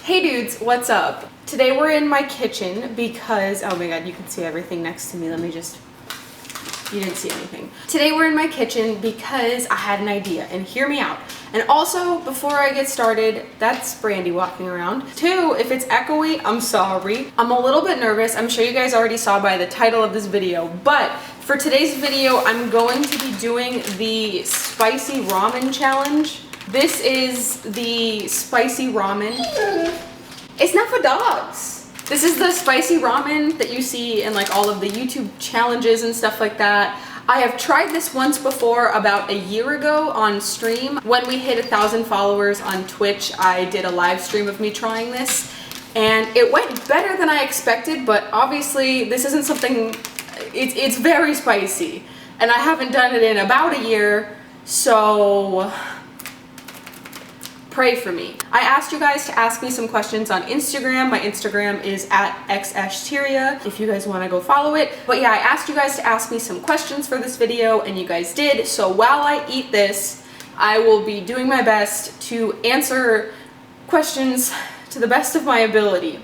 Hey dudes, what's up? Today we're in my kitchen because, oh my god, you can see everything next to me. Let me just, you didn't see anything. Today we're in my kitchen because I had an idea, and hear me out. And also, before I get started, that's Brandy walking around. Two, if it's echoey, I'm sorry. I'm a little bit nervous. I'm sure you guys already saw by the title of this video, but for today's video, I'm going to be doing the spicy ramen challenge. This is the spicy ramen. It's not for dogs. This is the spicy ramen that you see in like all of the YouTube challenges and stuff like that. I have tried this once before about a year ago on stream. When we hit 1,000 followers on Twitch, I did a live stream of me trying this, and it went better than I expected, but obviously this isn't something, it's very spicy, and I haven't done it in about a year, so pray for me. I asked you guys to ask me some questions on Instagram. My Instagram is @xashtiria if you guys want to go follow it. But yeah, I asked you guys to ask me some questions for this video, and you guys did. So while I eat this, I will be doing my best to answer questions to the best of my ability.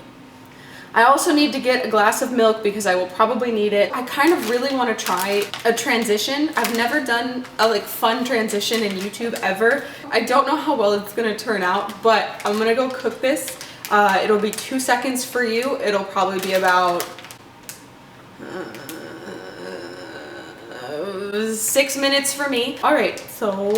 I also need to get a glass of milk because I will probably need it. I kind of really want to try a transition. I've never done a like fun transition in YouTube ever. I don't know how well it's gonna turn out, but I'm gonna go cook this. It'll be 2 seconds for you. It'll probably be about 6 minutes for me. All right, so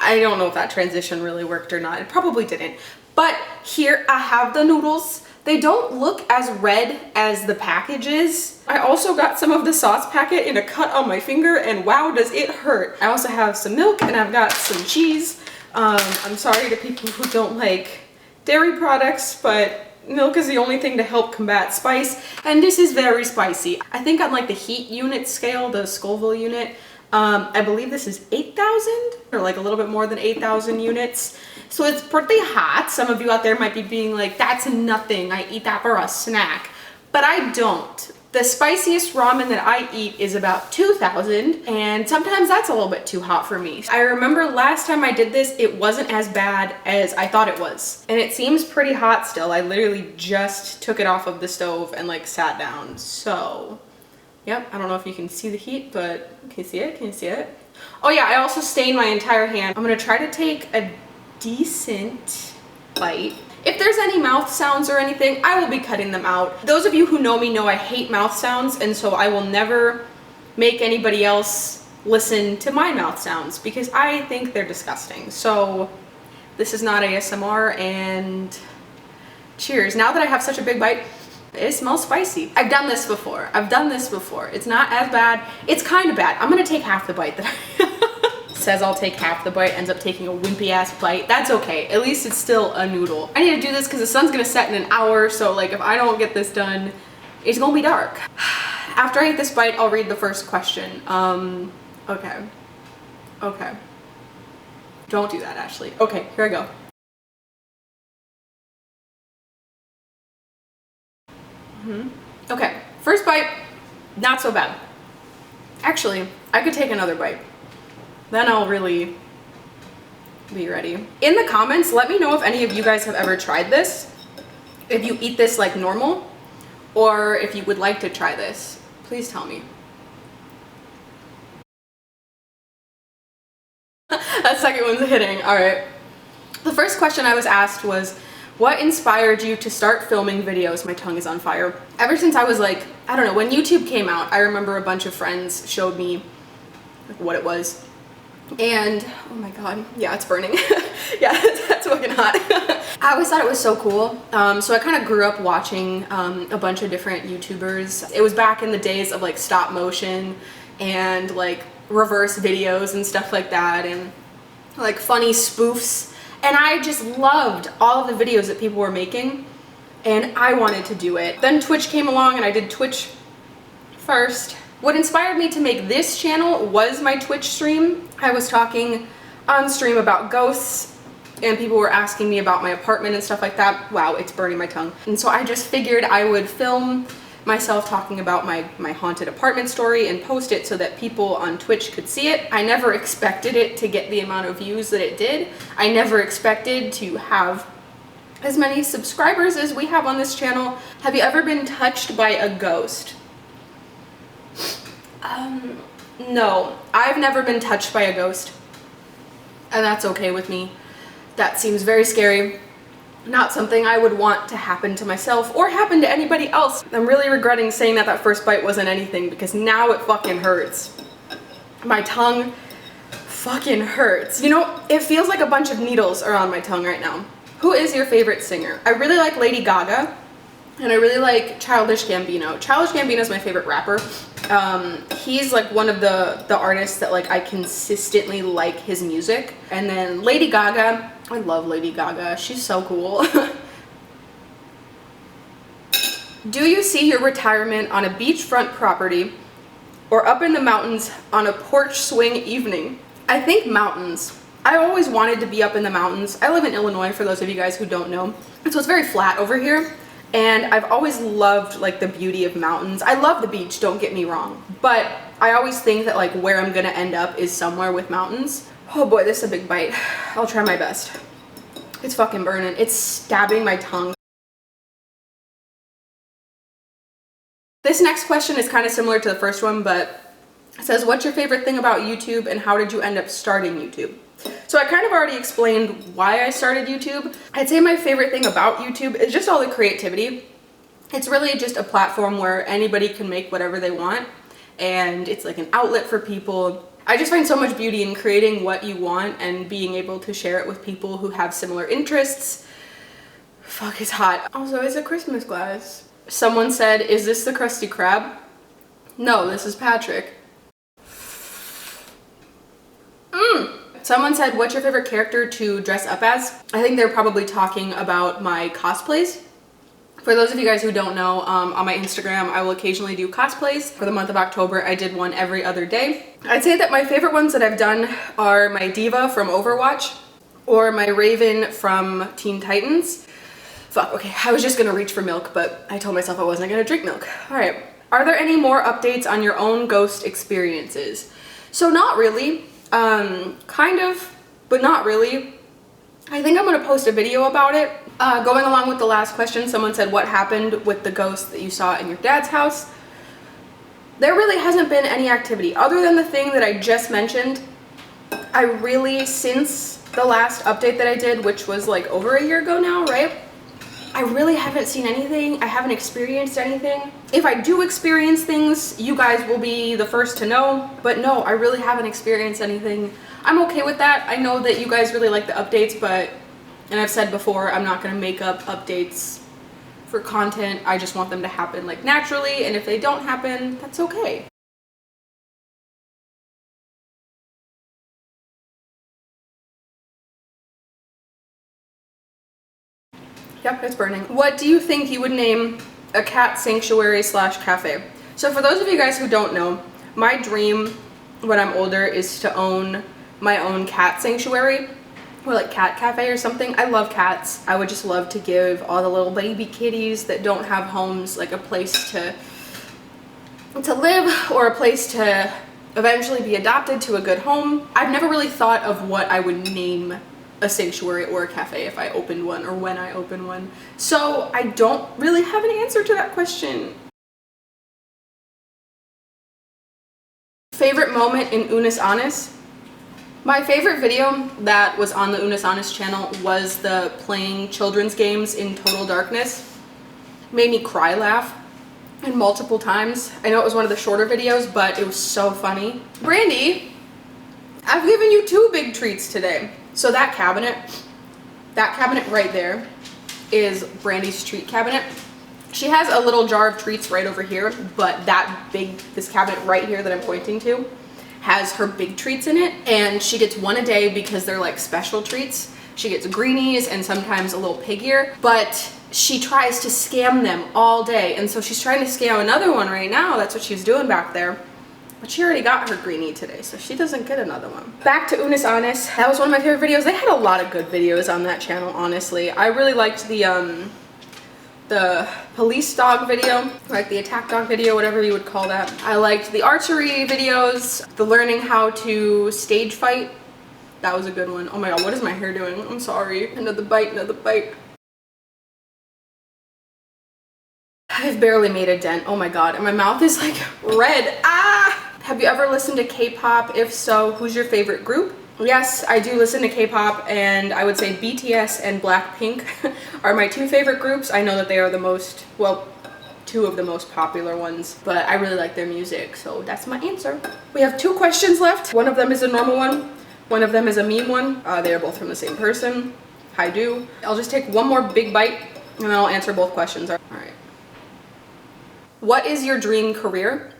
I don't know if that transition really worked or not. It probably didn't. But here I have the noodles. They don't look as red as the package is. I also got some of the sauce packet in a cut on my finger, and wow, does it hurt. I also have some milk, and I've got some cheese. I'm sorry to people who don't like dairy products, but milk is the only thing to help combat spice, and this is very spicy. I think on like the heat unit scale, the Scoville unit, I believe this is 8,000 or like a little bit more than 8,000 units. So it's pretty hot. Some of you out there might be being like, that's nothing. I eat that for a snack. But I don't. The spiciest ramen that I eat is about 2,000, and sometimes that's a little bit too hot for me. I remember last time I did this, it wasn't as bad as I thought it was. And it seems pretty hot still. I literally just took it off of the stove and like sat down. So yep, I don't know if you can see the heat, but can you see it? Can you see it? Oh yeah, I also stained my entire hand. I'm gonna try to take a decent bite. If there's any mouth sounds or anything, I will be cutting them out. Those of you who know me know I hate mouth sounds, and so I will never make anybody else listen to my mouth sounds because I think they're disgusting. So this is not ASMR, and cheers. Now that I have such a big bite, it smells spicy. I've done this before. It's not as bad. It's kind of bad. I'm gonna take half the bite that I says I'll take half the bite, ends up taking a wimpy ass bite. That's okay. At least it's still a noodle. I need to do this because the sun's gonna set in an hour, so like if I don't get this done, it's gonna be dark. After I eat this bite, I'll read the first question. Okay. Don't do that, Ashley. Okay, here I go. Okay, first bite, not so bad. Actually, I could take another bite. Then I'll really be ready. In the comments, let me know if any of you guys have ever tried this. If you eat this like normal, or if you would like to try this. Please tell me. That second one's hitting. All right. The first question I was asked was, what inspired you to start filming videos? My tongue is on fire. Ever since I was like, I don't know, when YouTube came out, I remember a bunch of friends showed me like what it was. And oh my god, yeah, it's burning. Yeah, that's fucking hot. I always thought it was so cool. So I kind of grew up watching a bunch of different YouTubers. It was back in the days of like stop motion and like reverse videos and stuff like that, and like funny spoofs. And I just loved all of the videos that people were making, and I wanted to do it. Then Twitch came along, and I did Twitch first. What inspired me to make this channel was my Twitch stream. I was talking on stream about ghosts, and people were asking me about my apartment and stuff like that. Wow, it's burning my tongue. And so I just figured I would film myself talking about my haunted apartment story and post it so that people on Twitch could see it. I never expected it to get the amount of views that it did. I never expected to have as many subscribers as we have on this channel. Have you ever been touched by a ghost? No, I've never been touched by a ghost, and that's okay with me. That seems very scary. Not something I would want to happen to myself or happen to anybody else. I'm really regretting saying that first bite wasn't anything, because now it fucking hurts. My tongue fucking hurts. You know, it feels like a bunch of needles are on my tongue right now. Who is your favorite singer? I really like Lady Gaga, and I really like Childish Gambino. Childish Gambino is my favorite rapper. He's like one of the artists that like I consistently like his music. And then Lady Gaga, I love Lady Gaga. She's so cool. Do you see your retirement on a beachfront property or up in the mountains on a porch swing evening? I think mountains. I always wanted to be up in the mountains. I live in Illinois, for those of you guys who don't know. So it's very flat over here. And I've always loved like the beauty of mountains. I love the beach, don't get me wrong. But I always think that like where I'm gonna end up is somewhere with mountains. Oh boy, this is a big bite. I'll try my best. It's fucking burning. It's stabbing my tongue. This next question is kind of similar to the first one, but it says, what's your favorite thing about YouTube and how did you end up starting YouTube? So I kind of already explained why I started YouTube. I'd say my favorite thing about YouTube is just all the creativity. It's really just a platform where anybody can make whatever they want, and it's like an outlet for people. I just find so much beauty in creating what you want and being able to share it with people who have similar interests. Fuck, it's hot. Also, it's a Christmas glass. Someone said, is this the Krusty Krab? No, this is Patrick. Someone said, what's your favorite character to dress up as? I think they're probably talking about my cosplays. For those of you guys who don't know, on my Instagram, I will occasionally do cosplays. For the month of October, I did one every other day. I'd say that my favorite ones that I've done are my Diva from Overwatch or my Raven from Teen Titans. Fuck, okay, I was just gonna reach for milk, but I told myself I wasn't gonna drink milk. All right, are there any more updates on your own ghost experiences? So not really. Kind of, but not really. I think I'm gonna post a video about it. Going along with the last question, someone said, what happened with the ghost that you saw in your dad's house? There really hasn't been any activity other than the thing that I just mentioned. I really, since the last update that I did, which was like over a year ago now, right? I really haven't seen anything. I haven't experienced anything. If I do experience things, you guys will be the first to know. But no, I really haven't experienced anything. I'm okay with that. I know that you guys really like the updates, but, and I've said before, I'm not gonna make up updates for content. I just want them to happen like naturally, and if they don't happen, that's okay. Yep, it's burning. What do you think you would name a cat sanctuary slash cafe? So for those of you guys who don't know, my dream when I'm older is to own my own cat sanctuary or like cat cafe or something. I love cats. I would just love to give all the little baby kitties that don't have homes like a place to live or a place to eventually be adopted to a good home. I've never really thought of what I would name a sanctuary or a cafe if I opened one or when I open one. So I don't really have an answer to that question. Favorite moment in Unis Honest? My favorite video that was on the Unis Honest channel was the playing children's games in total darkness. Made me cry laugh and multiple times. I know it was one of the shorter videos, but it was so funny. Brandy, I've given you 2 big treats today. So that cabinet right there is Brandy's treat cabinet. She has a little jar of treats right over here, but this cabinet right here that I'm pointing to has her big treats in it, and she gets one a day because they're like special treats. She gets greenies and sometimes a little pig ear, but she tries to scam them all day, and so she's trying to scam another one right now. That's what she's doing back there. But she already got her greenie today, so she doesn't get another one. Back to Unis Honest. That was one of my favorite videos. They had a lot of good videos on that channel, honestly. I really liked the the police dog video, like the attack dog video, whatever you would call that. I liked the archery videos, the learning how to stage fight. That was a good one. Oh my god, what is my hair doing? I'm sorry. Another bite, another bite. I've barely made a dent. Oh my god, and my mouth is like red. Ah! Have you ever listened to K-pop? If so, who's your favorite group? Yes, I do listen to K-pop, and I would say BTS and Blackpink are my two favorite groups. I know that they are the most, well, two of the most popular ones, but I really like their music, so that's my answer. We have 2 questions left. One of them is a normal one of them is a meme one. They are both from the same person. Hi do. I'll just take one more big bite, and then I'll answer both questions. All right. What is your dream career?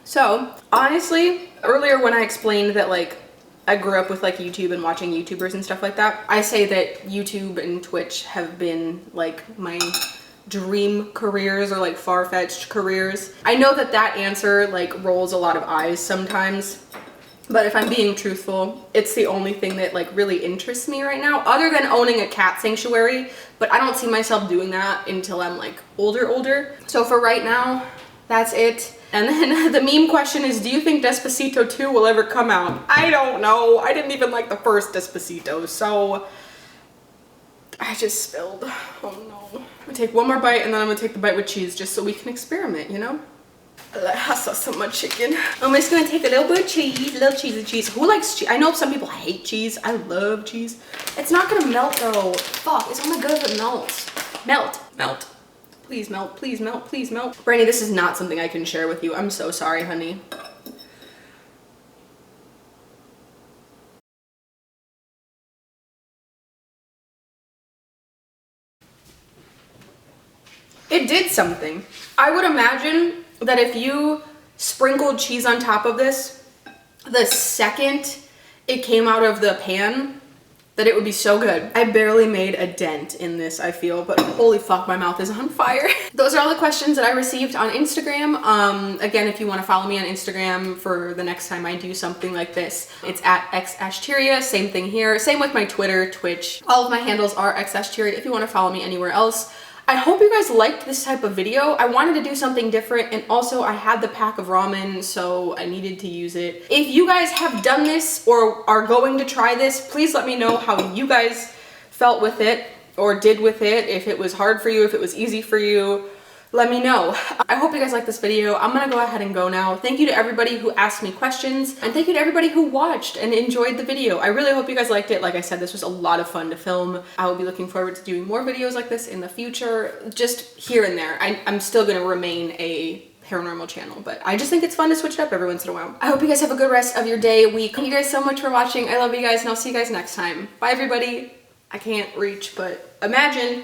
So, honestly, earlier when I explained that like I grew up with like YouTube and watching YouTubers and stuff like that, I say that YouTube and Twitch have been like my dream careers or like far-fetched careers. I know that that answer like rolls a lot of eyes sometimes, but if I'm being truthful, it's the only thing that like really interests me right now, other than owning a cat sanctuary, but I don't see myself doing that until I'm like older. So for right now, that's it. And then the meme question is, do you think Despacito 2 will ever come out? I don't know. I didn't even like the first Despacito, so I just spilled. Oh no. I'm gonna take one more bite, and then I'm gonna take the bite with cheese just so we can experiment, you know? I saw so much chicken. I'm just gonna take a little bit of cheese, little cheese. Who likes cheese? I know some people hate cheese. I love cheese. It's not gonna melt though. Fuck, it's only good if it melts. Melt. Please melt, please melt, please melt. Brandy, this is not something I can share with you. I'm so sorry, honey. It did something. I would imagine that if you sprinkled cheese on top of this, the second it came out of the pan, that it would be so good. I barely made a dent in this, I feel, but holy fuck, my mouth is on fire. Those are all the questions that I received on Instagram. Again, if you want to follow me on Instagram for the next time I do something like this, it's at xashtyria. Same thing here. Same with my Twitter, Twitch. All of my handles are xashtyria if you want to follow me anywhere else. I hope you guys liked this type of video. I wanted to do something different, and also I had the pack of ramen, so I needed to use it. If you guys have done this or are going to try this, please let me know how you guys felt with it or did with it. If it was hard for you, if it was easy for you, let me know. I hope you guys liked this video. I'm gonna go ahead and go now. Thank you to everybody who asked me questions, and thank you to everybody who watched and enjoyed the video. I really hope you guys liked it. Like I said, this was a lot of fun to film. I will be looking forward to doing more videos like this in the future, just here and there. I'm still gonna remain a paranormal channel, but I just think it's fun to switch it up every once in a while. I hope you guys have a good rest of your day, week. Thank you guys so much for watching. I love you guys, and I'll see you guys next time. Bye, everybody. I can't reach, but imagine